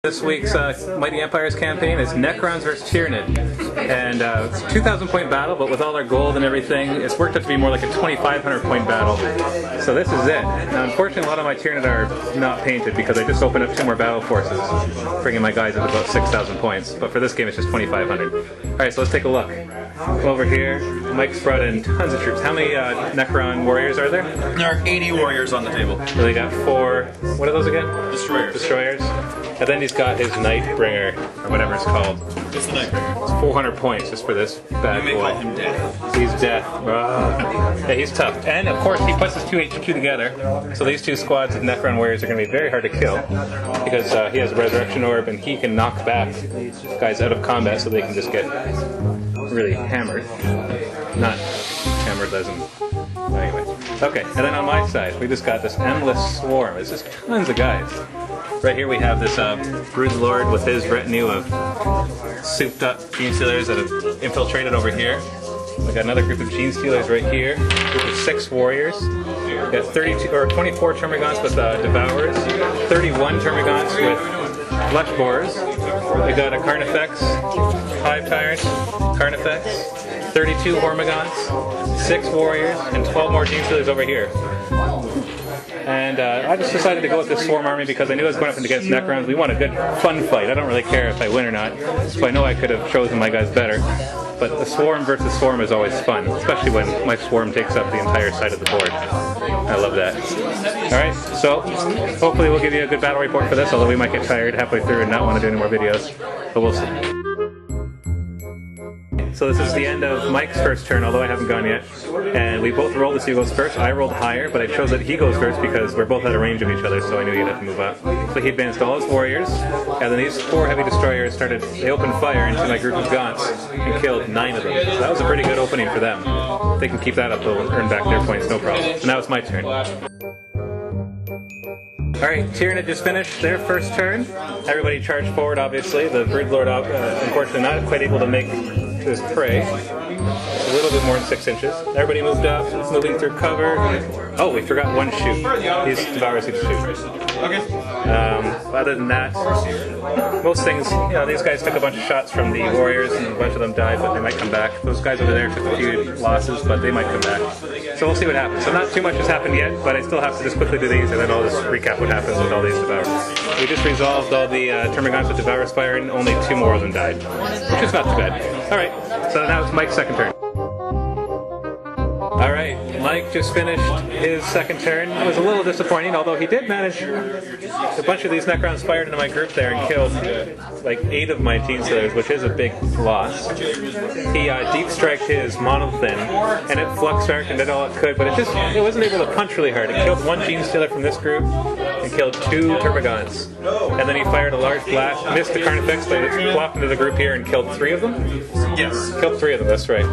This week's Mighty Empires campaign is Necrons vs. Tyranid, and it's a 2,000 point battle, but with all our gold and everything, it's worked out to be more like a 2,500 point battle. So this is it. Now unfortunately a lot of my Tyranid are not painted because I just opened up 2 more battle forces, bringing my guys up about 6,000 points, but for this game it's just 2,500. Alright, so let's take a look. Over here, Mike's brought in tons of troops. How many Necron warriors are there? There are 80 warriors on the table. So they got 4, what are those again? Destroyers. Destroyers. And then he's got his Nightbringer, or whatever it's called. It's the Nightbringer. It's 400 points just for this bad boy. You may call him Death. He's Death. Yeah, he's tough. And of course he puts his 2 HQ together, so these 2 squads of Necron warriors are going to be very hard to kill, because he has a Resurrection Orb and he can knock back guys out of combat so they can just get really hammered. Not hammered as in... Anyway. Okay, and then on my side, we just got this endless swarm. It's just tons of guys. Right here we have this Broodlord with his retinue of souped up Genestealers that have infiltrated over here. We got another group of Genestealers right here. A group of 6 warriors. We got 24 Termagants with Devourers, 31 Termagants with Flesh Borers. We got a Carnifex, 5 Tyrants, Carnifex, 32 Hormigants, 6 warriors, and 12 more Genestealers over here. And I just decided to go with this Swarm army because I knew I was going up against Necrons. We want a good, fun fight. I don't really care if I win or not, so I know I could have chosen my guys better. But the Swarm versus Swarm is always fun, especially when my Swarm takes up the entire side of the board. I love that. Alright, so hopefully we'll give you a good battle report for this, although we might get tired halfway through and not want to do any more videos. But we'll see. So this is the end of Mike's first turn, although I haven't gone yet. And we both rolled to see who goes first. I rolled higher, but I chose that he goes first because we're both out of range of each other, so I knew he'd have to move up. So he advanced all his warriors, and then these 4 heavy destroyers they opened fire into my group of Gaunts and killed 9 of them. So that was a pretty good opening for them. If they can keep that up, they'll earn back their points, no problem. So now it's my turn. Alright, Tyranid just finished their first turn. Everybody charged forward, obviously. The Broodlord, unfortunately, not quite able to make his prey. A little bit more than 6 inches. Everybody moved up, moving through cover. Oh, we forgot one shoot. These Devourers need to shoot. Okay. Other than that, most things, these guys took a bunch of shots from the warriors and a bunch of them died, but they might come back. Those guys over there took a few losses, but they might come back. So we'll see what happens. So not too much has happened yet, but I still have to just quickly do these, and then I'll just recap what happens with all these Devourers. We just resolved all the Termagants with Devourers fire, and only 2 more of them died, which is not too bad. Alright, so now it's Mike's second turn. Alright, Mike just finished his second turn. It was a little disappointing, although he did manage a bunch of these Necrons fired into my group there and killed like 8 of my Genestealers, which is a big loss. He deep striked his Monolith in, and it flux arced and did all it could, but it wasn't able to punch really hard. It killed 1 Genestealer from this group and killed 2 Termagants. And then he fired a large blast, missed the Carnifex, but it plopped into the group here and killed 3 of them? Yes. Killed 3 of them, that's right.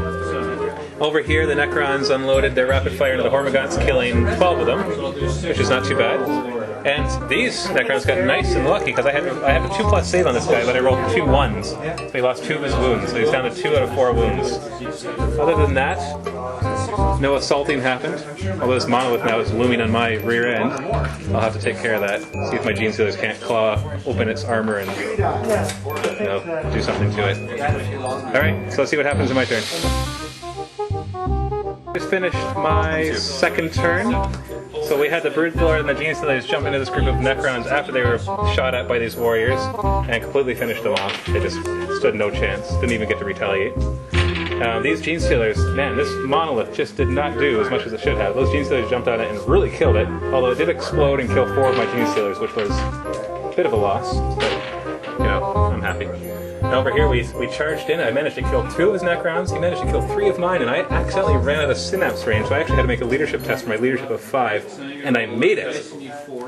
Over here, the Necrons unloaded their rapid fire into the Hormigants, killing 12 of them, which is not too bad. And these Necrons got nice and lucky because I have a 2+ save on this guy, but I rolled 2 1s, so he lost 2 of his wounds. So he's down to 2 out of 4 wounds. Other than that, no assaulting happened. Although this Monolith now is looming on my rear end, I'll have to take care of that. See if my Genestealers can't claw open its armor and do something to it. All right, so let's see what happens in my turn. Just finished my second turn. So we had the Broodlord and the Genestealers jump into this group of Necrons after they were shot at by these warriors and completely finished them off. They just stood no chance, didn't even get to retaliate. These Genestealers, man, this Monolith just did not do as much as it should have. Those Genestealers jumped on it and really killed it, although it did explode and kill 4 of my Genestealers, which was a bit of a loss, but, I'm happy. And over here we charged in, I managed to kill 2 of his Necrons, he managed to kill 3 of mine, and I accidentally ran out of synapse range, so I actually had to make a leadership test for my leadership of 5, and I made it!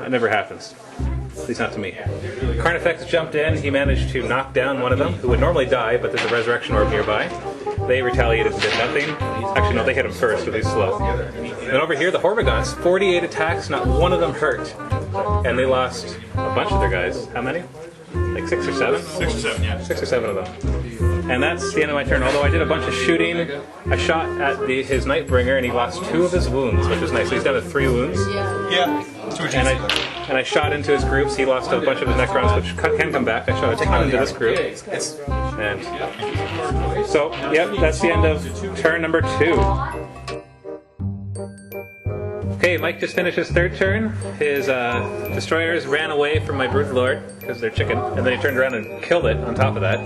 That never happens. At least not to me. Carnifex jumped in, he managed to knock down one of them, who would normally die, but there's a Resurrection Orb nearby. They retaliated and did nothing. Actually no, they hit him first, so he's slow. And over here, the Hormigants, 48 attacks, not one of them hurt. And they lost a bunch of their guys. How many? Like 6 or 7? 6 or 7, yeah. 6 or 7 of them. And that's the end of my turn. Although I did a bunch of shooting, I shot at his Nightbringer and he lost 2 of his wounds, which was nice. So he's down to 3 wounds. Yeah. 2 and and I shot into his groups. He lost a bunch of his Necrons, which can come back. I shot a ton into this group. And so, yep, that's the end of turn number 2. Okay, Mike just finished his 3rd turn. His destroyers ran away from my Broodlord because they're chicken, and then he turned around and killed it on top of that.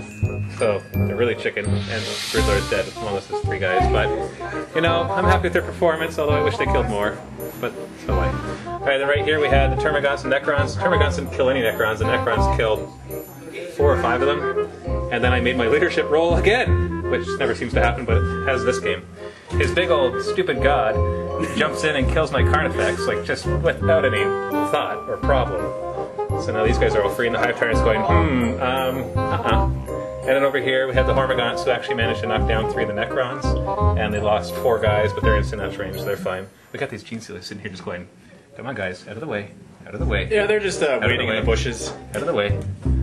So they're really chicken, and Broodlord's dead along with his 3 guys. But, you know, I'm happy with their performance, although I wish they killed more. But so am I. Alright, then right here we had the Termagants and Necrons. Termagants didn't kill any Necrons, the Necrons killed 4 or 5 of them. And then I made my leadership roll again, which never seems to happen, but it has this game. His big old stupid god jumps in and kills my Carnifex, like just without any thought or problem. So now these guys are all free, and the Hive Tyrant's going, And then over here we have the Hormagaunts who actually managed to knock down 3 of the Necrons, and they lost 4 guys, but they're instant out range, so they're fine. We got these Genestealers sitting here just going, come on guys, out of the way, out of the way. Yeah, they're just waiting in the bushes. Out of the way.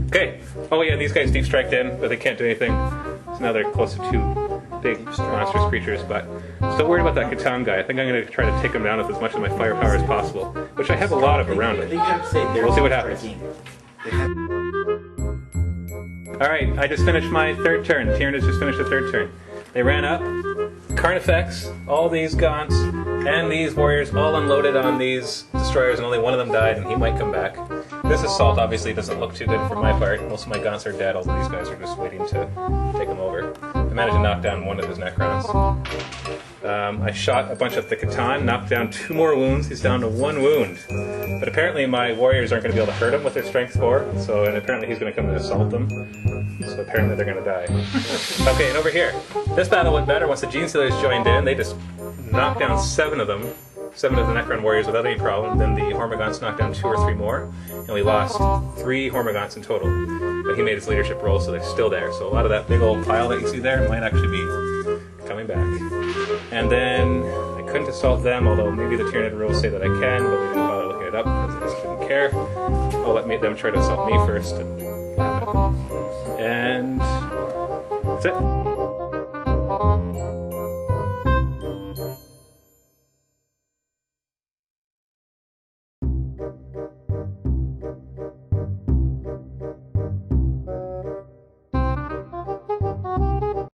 Okay. Oh yeah, these guys deep striked in, but they can't do anything. So now they're close to 2 big monstrous creatures, but still worried about that Catan guy. I think I'm going to try to take him down with as much of my firepower as possible, which I have a lot of around him. We'll see what happens. Alright, I just finished my 3rd turn. Tyranid just finished the 3rd turn. They ran up, Carnifex, all these Gaunts, and these warriors all unloaded on these destroyers, and only one of them died, and he might come back. This assault obviously doesn't look too good for my part. Most of my Gaunts are dead, although these guys are just waiting to take them over. I managed to knock down 1 of his Necrons. I shot a bunch of the Catan, knocked down 2 more wounds. He's down to 1 wound. But apparently my warriors aren't going to be able to hurt him with their strength 4, and apparently he's going to come and assault them. So apparently they're going to die. Okay, and over here, this battle went better once the Genestealers joined in. They just knocked down 7 of them. 7 of the Necron warriors without any problem. Then the Hormagaunts knocked down 2 or 3 more, and we lost 3 Hormagaunts in total. But he made his leadership roll, so they're still there. So a lot of that big old pile that you see there might actually be coming back. And then I couldn't assault them, although maybe the Tyranid rules say that I can, but we didn't bother looking it up because I just didn't care. I'll let them try to assault me first and laugh at them. And that's it.